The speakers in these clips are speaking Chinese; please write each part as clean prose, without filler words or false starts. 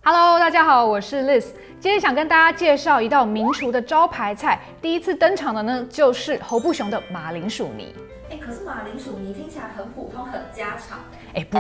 Hello， 大家好，我是 Liz。今天想跟大家介绍一道名厨的招牌菜，第一次登场的呢就是侯布雄的马铃薯泥。可是马铃薯泥听起来很普通，很家常。不，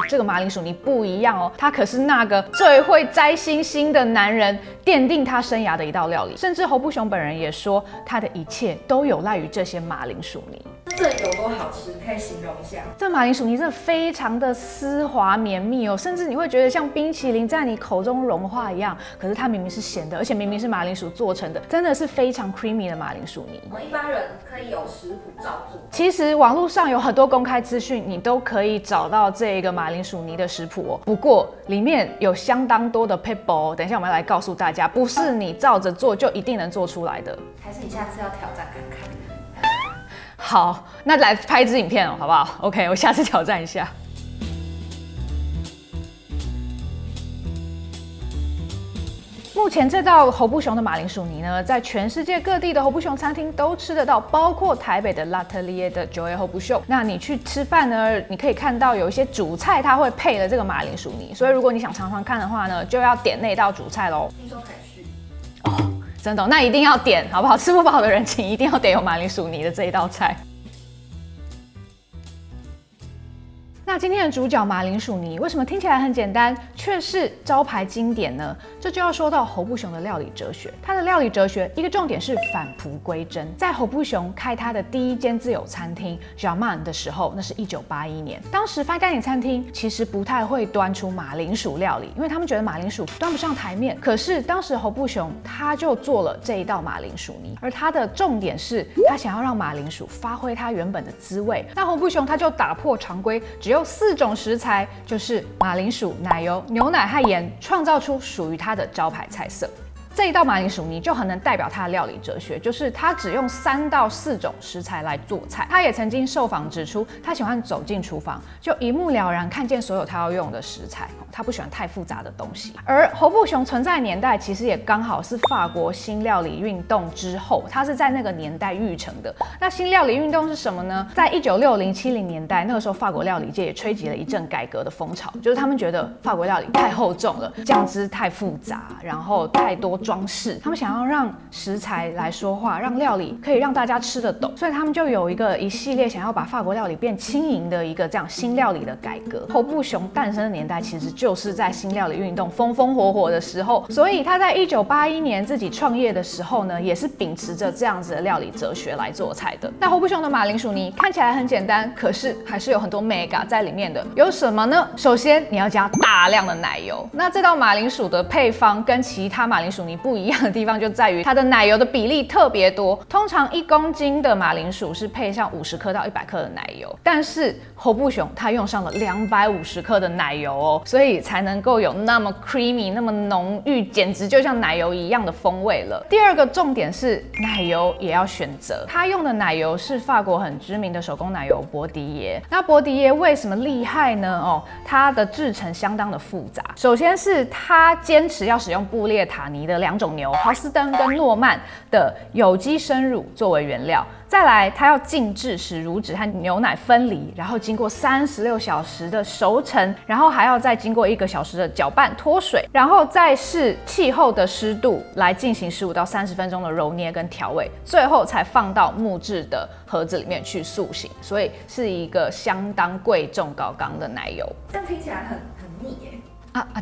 这个马铃薯泥不一样哦，它可是那个最会摘星星的男人奠定他生涯的一道料理。甚至侯布雄本人也说，他的一切都有赖于这些马铃薯泥。这有多好吃？可以形容一下。这马铃薯泥真的非常的丝滑绵密哦，甚至你会觉得像冰淇淋在你口中融化一样。可是它明明是咸的，而且明明是马铃薯做成的，真的是非常 creamy 的马铃薯泥。我们一般人可以有食谱照做。其实网络上有很多公开资讯，你都可以找到这个马铃薯泥的食谱哦。不过里面有相当多的 people， 等一下我们要来告诉大家，不是你照着做就一定能做出来的。还是你下次要挑战看看？好，那来拍一支影片哦，好不好 ？OK， 我下次挑战一下。目前这道侯布雄的马铃薯泥呢，在全世界各地的侯布雄餐厅都吃得到，包括台北的 L'Atelier 的 Joey 侯布雄。那你去吃饭呢，你可以看到有一些主菜它会配了这个马铃薯泥，所以如果你想尝尝看的话呢，就要点那道主菜咯。听说可以续哦，真的，那一定要点，好不好？吃不饱的人请一定要点有马铃薯泥的这一道菜。那今天的主角马铃薯泥为什么听起来很简单，却是招牌经典呢？这就要说到侯布雄的料理哲学。他的料理哲学一个重点是返璞归真。在侯布雄开他的第一间自有餐厅 Jaman 的时候，那是1981年。当时fine dining餐厅其实不太会端出马铃薯料理，因为他们觉得马铃薯端不上台面。可是当时侯布雄他就做了这一道马铃薯泥，而他的重点是他想要让马铃薯发挥它原本的滋味。那侯布雄他就打破常规，只用4种食材，就是马铃薯、奶油、牛奶和盐，创造出属于它的招牌菜色。这一道马铃薯泥就很能代表他的料理哲学，就是他只用3到4种食材来做菜。他也曾经受访指出，他喜欢走进厨房，就一目了然看见所有他要用的食材，他不喜欢太复杂的东西。而侯布雄存在的年代其实也刚好是法国新料理运动之后，他是在那个年代育成的。那新料理运动是什么呢？在1960、70年代，那个时候法国料理界也吹起了一阵改革的风潮，就是他们觉得法国料理太厚重了，酱汁太复杂，然后太多装饰，他们想要让食材来说话，让料理可以让大家吃得懂，所以他们就有一系列想要把法国料理变轻盈的一个这样新料理的改革。侯布雄诞生的年代其实就是在新料理运动风风火火的时候，所以他在1981年自己创业的时候呢，也是秉持着这样子的料理哲学来做菜的。那侯布雄的马铃薯泥看起来很简单，可是还是有很多 mega 在里面的。有什么呢？首先你要加大量的奶油。那这道马铃薯的配方跟其他马铃薯泥不一样的地方就在于它的奶油的比例特别多，通常1公斤的马铃薯是配上50克到100克的奶油，但是侯布雄他用上了250克的奶油哦，所以才能够有那么 creamy 那么浓郁，简直就像奶油一样的风味了。第二个重点是奶油也要选择，他用的奶油是法国很知名的手工奶油博迪耶。那博迪耶为什么厉害呢？它的制成相当的复杂。首先是他坚持要使用布列塔尼的2种牛，豪斯登跟诺曼的有机生乳作为原料。再来，它要静置使乳脂和牛奶分离，然后经过36小时的熟成，然后还要再经过1个小时的搅拌脱水，然后再视气候的湿度来进行15到30分钟的揉捏跟调味，最后才放到木质的盒子里面去塑形，所以是一个相当贵重高纲的奶油。这样听起来很腻耶。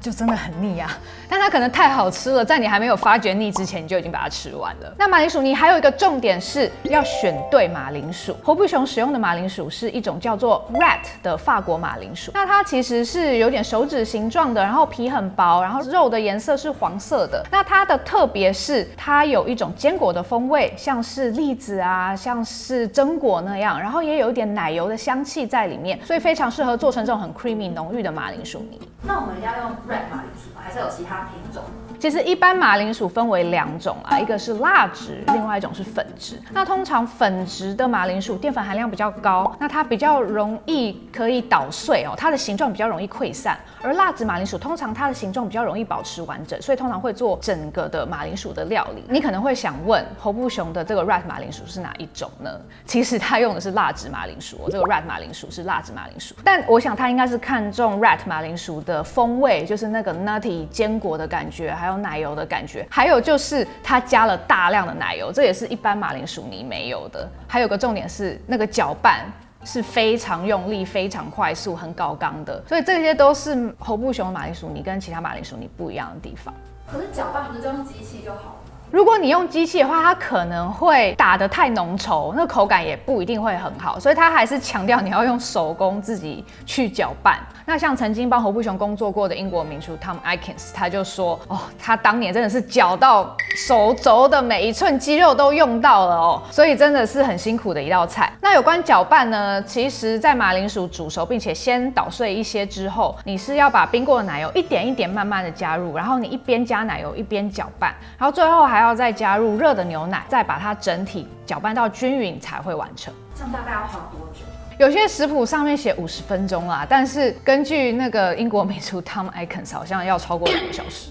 就真的很腻啊！但它可能太好吃了，在你还没有发觉腻之前，你就已经把它吃完了。那马铃薯泥还有一个重点是要选对马铃薯。侯布雄使用的马铃薯是一种叫做 Rat 的法国马铃薯，那它其实是有点手指形状的，然后皮很薄，然后肉的颜色是黄色的。那它的特别是它有一种坚果的风味，像是栗子啊，像是榛果那样，然后也有一点奶油的香气在里面，所以非常适合做成这种很 creamy 浓郁的马铃薯泥。那我们要用 red 马铃薯吗？还是有其他品种？其实一般马铃薯分为2种啊，一个是蜡质，另外一种是粉质。那通常粉质的马铃薯淀粉含量比较高，那它比较容易可以捣碎哦，它的形状比较容易溃散。而蜡质马铃薯通常它的形状比较容易保持完整，所以通常会做整个的马铃薯的料理。你可能会想问，侯布雄的这个 rat 马铃薯是哪一种呢？其实它用的是蜡质马铃薯，这个 rat 马铃薯是蜡质马铃薯。但我想它应该是看中 rat 马铃薯的风味，就是那个 nutty 坚果的感觉，还有奶油的感觉，还有就是它加了大量的奶油，这也是一般马铃薯泥没有的。还有个重点是那个搅拌是非常用力、非常快速、很高刚的，所以这些都是侯布雄的马铃薯泥跟其他马铃薯泥不一样的地方。可是搅拌不是就用机器就好了？如果你用机器的话，它可能会打得太浓稠，那口感也不一定会很好，所以它还是强调你要用手工自己去搅拌。那像曾经帮侯布雄工作过的英国名厨 Tom Atkins， 他就说，他当年真的是搅到手肘的每一寸肌肉都用到了哦，所以真的是很辛苦的一道菜。那有关搅拌呢，其实在马铃薯煮熟并且先捣碎一些之后，你是要把冰过的奶油一点一点慢慢的加入，然后你一边加奶油一边搅拌，然后最后还要再加入热的牛奶，再把它整体搅拌到均匀才会完成。这样大概要花多久？有些食谱上面写50分钟啦，但是根据那个英国名厨 Tom Atkins， 好像要超过2个小时。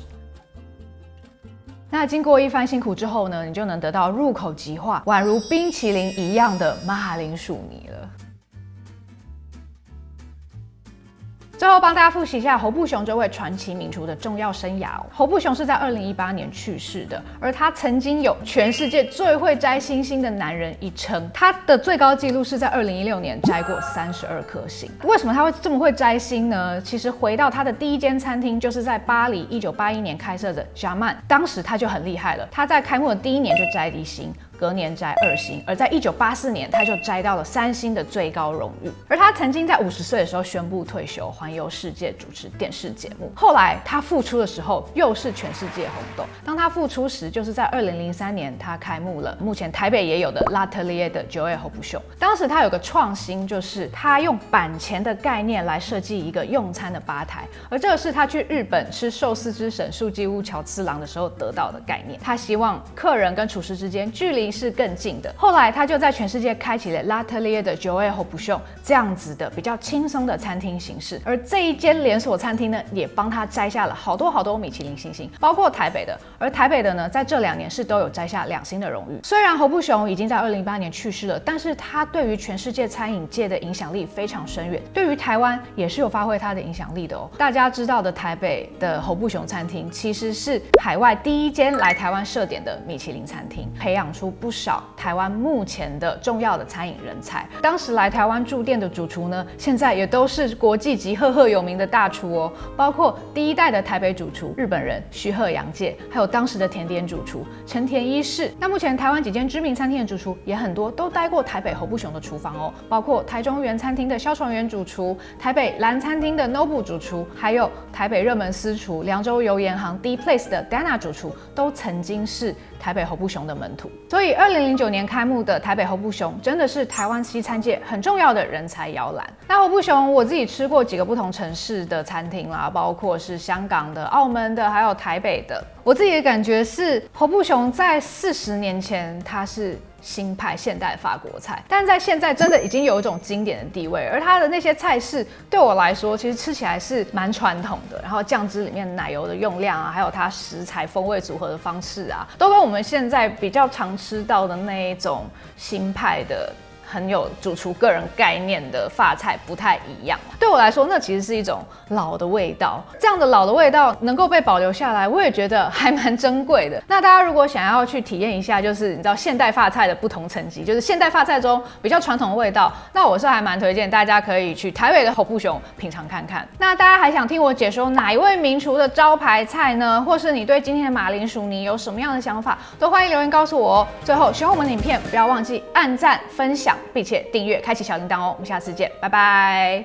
那经过一番辛苦之后呢，你就能得到入口即化、宛如冰淇淋一样的马铃薯泥了。最后帮大家复习一下侯布雄这位传奇名厨的重要生涯哦。侯布雄是在2018年去世的，而他曾经有全世界最会摘星星的男人一称。他的最高纪录是在2016年摘过32颗星。为什么他会这么会摘星呢？其实回到他的第一间餐厅，就是在巴黎1981年开设的 Jaman， 当时他就很厉害了，他在开幕的第1年就摘1星。隔年摘2星，而在1984年他就摘到了3星的最高荣誉。而他曾经在50岁的时候宣布退休，环游世界主持电视节目。后来他复出的时候，又是全世界轰动。当他复出时，就是在2003年，他开幕了目前台北也有的 L'Atelier 的9A 侯布雄。当时他有个创新，就是他用板前的概念来设计一个用餐的吧台，而这个是他去日本吃寿司之神树基屋乔次郎的时候得到的概念。他希望客人跟厨师之间距离是更近的。后来他就在全世界开启了 L'Atelier 的9A 侯布雄这样子的比较轻松的餐厅形式，而这一间连锁餐厅呢，也帮他摘下了好多米其林星星，包括台北的。而台北的呢，在这2年是都有摘下2星的荣誉。虽然侯布雄已经在2008年去世了，但是他对于全世界餐饮界的影响力非常深远，对于台湾也是有发挥他的影响力的哦。大家知道的台北的侯布雄餐厅，其实是海外第一间来台湾设点的米其林餐厅，培养出不少台湾目前的重要的餐饮人才。当时来台湾驻店的主厨呢，现在也都是国际级赫赫有名的大厨哦，包括第1代的台北主厨日本人须贺洋介，还有当时的甜点主厨陈田一世。那目前台湾几间知名餐厅的主厨也很多都待过台北侯布雄的厨房哦，包括台中原餐厅的萧传元主厨、台北蓝餐厅的 Nobu 主厨，还有台北热门私厨凉州油盐行 D Place 的 Dana 主厨，都曾经是台北侯布雄的门徒。所以2009年开幕的台北侯布雄真的是台湾西餐界很重要的人才摇篮。那侯布雄我自己吃过几个不同城市的餐厅啦，包括是香港的、澳门的，还有台北的。我自己的感觉是，侯布雄在40年前他是新派现代法国菜，但在现在真的已经有一种经典的地位，而它的那些菜式对我来说，其实吃起来是蛮传统的。然后酱汁里面奶油的用量啊，还有它食材风味组合的方式啊，都跟我们现在比较常吃到的那一种新派的很有主厨个人概念的法菜不太一样。对我来说，那其实是一种老的味道。这样的老的味道能够被保留下来，我也觉得还蛮珍贵的。那大家如果想要去体验一下，就是你知道现代法菜的不同层级，就是现代法菜中比较传统的味道，那我是还蛮推荐大家可以去台北的侯布雄品尝看看。那大家还想听我解说哪一位名厨的招牌菜呢？或是你对今天的马铃薯泥有什么样的想法，都欢迎留言告诉我哦。最后，喜欢我们的影片，不要忘记按赞、分享，并且订阅、开启小铃铛哦。我们下次见，拜拜。